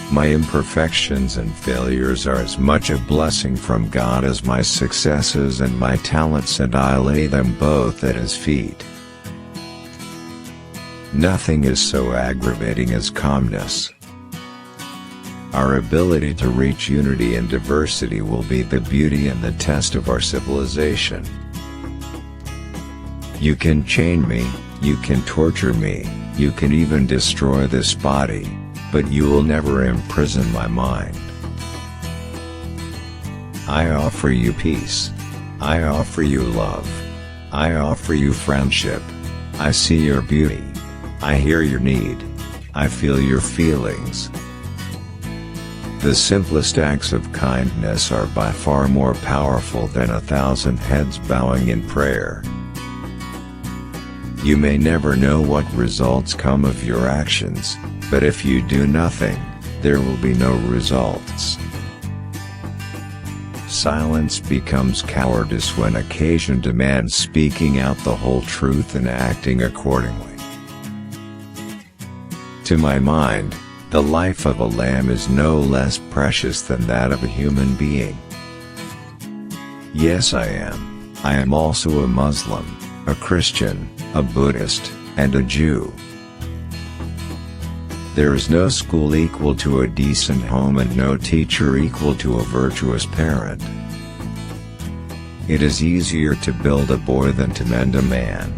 My imperfections and failures are as much a blessing from God as my successes and my talents, and I lay them both at His feet. Nothing is so aggravating as calmness. Our ability to reach unity in diversity will be the beauty and the test of our civilization. You can chain me, you can torture me, you can even destroy this body, but you will never imprison my mind. I offer you peace. I offer you love. I offer you friendship. I see your beauty. I hear your need. I feel your feelings. The simplest acts of kindness are by far more powerful than 1,000 heads bowing in prayer. You may never know what results come of your actions, but if you do nothing, there will be no results. Silence becomes cowardice when occasion demands speaking out the whole truth and acting accordingly. To my mind, the life of a lamb is no less precious than that of a human being. Yes, I am also a Muslim, a Christian, a Buddhist, and a Jew. There is no school equal to a decent home and no teacher equal to a virtuous parent. It is easier to build a boy than to mend a man.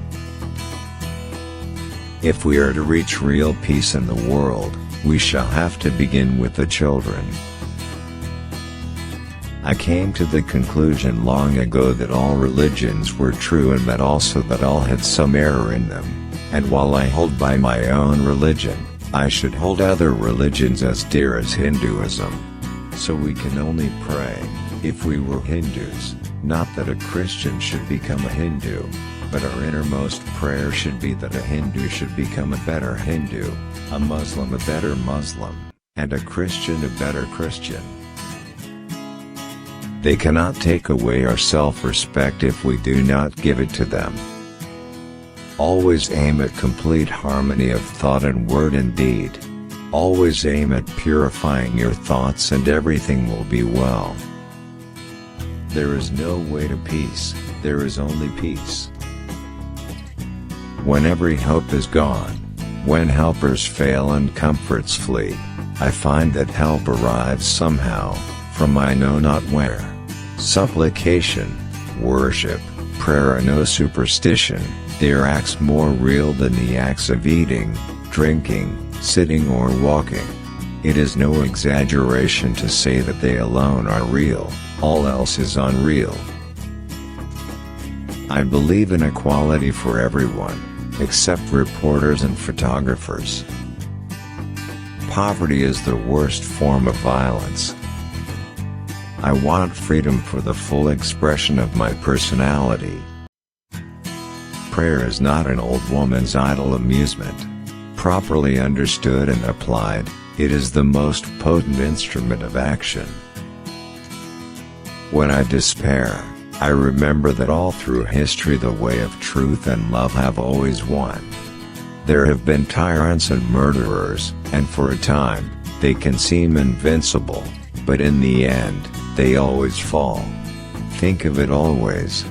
If we are to reach real peace in the world, we shall have to begin with the children. I came to the conclusion long ago that all religions were true and that also that all had some error in them, and while I hold by my own religion, I should hold other religions as dear as Hinduism. So we can only pray, if we were Hindus, not that a Christian should become a Hindu, but our innermost prayer should be that a Hindu should become a better Hindu, a Muslim a better Muslim, and a Christian a better Christian. They cannot take away our self-respect if we do not give it to them. Always aim at complete harmony of thought and word and deed. Always aim at purifying your thoughts and everything will be well. There is no way to peace, there is only peace. When every hope is gone, when helpers fail and comforts flee, I find that help arrives somehow, from I know not where. Supplication, worship, prayer are no superstition, they are acts more real than the acts of eating, drinking, sitting or walking. It is no exaggeration to say that they alone are real, all else is unreal. I believe in equality for everyone, except reporters and photographers. Poverty is the worst form of violence. I want freedom for the full expression of my personality. Prayer is not an old woman's idle amusement. Properly understood and applied, it is the most potent instrument of action. When I despair, I remember that all through history the way of truth and love have always won. There have been tyrants and murderers, and for a time, they can seem invincible, but in the end, they always fall. Think of it always.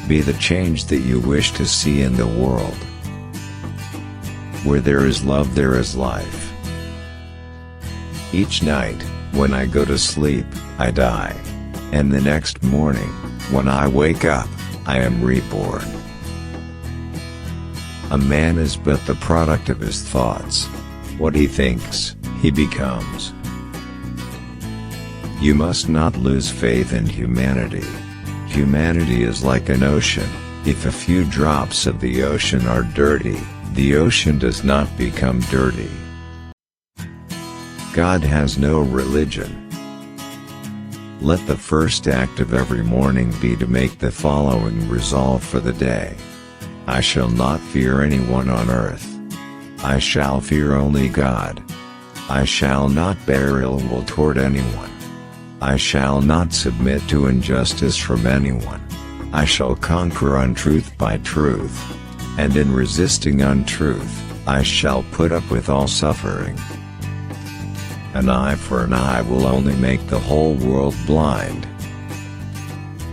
Be the change that you wish to see in the world. Where there is love there is life. Each night, when I go to sleep, I die. And the next morning, when I wake up, I am reborn. A man is but the product of his thoughts. What he thinks, he becomes. You must not lose faith in humanity. Humanity is like an ocean. If a few drops of the ocean are dirty, the ocean does not become dirty. God has no religion. Let the first act of every morning be to make the following resolve for the day. I shall not fear anyone on earth. I shall fear only God. I shall not bear ill will toward anyone. I shall not submit to injustice from anyone. I shall conquer untruth by truth. And in resisting untruth, I shall put up with all suffering. An eye for an eye will only make the whole world blind.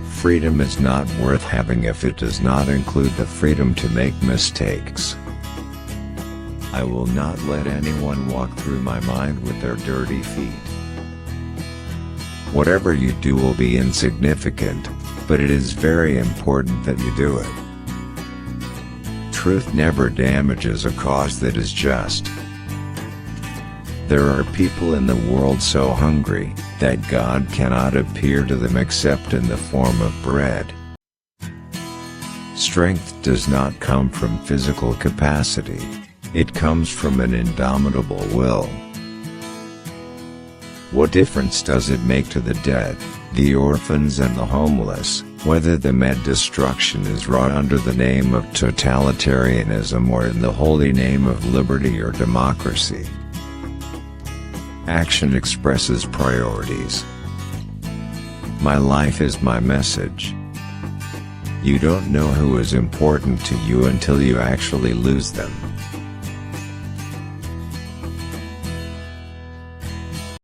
Freedom is not worth having if it does not include the freedom to make mistakes. I will not let anyone walk through my mind with their dirty feet. Whatever you do will be insignificant, but it is very important that you do it. Truth never damages a cause that is just. There are people in the world so hungry, that God cannot appear to them except in the form of bread. Strength does not come from physical capacity, it comes from an indomitable will. What difference does it make to the dead, the orphans and the homeless, whether the mad destruction is wrought under the name of totalitarianism or in the holy name of liberty or democracy? Action expresses priorities. My life is my message. You don't know who is important to you until you actually lose them.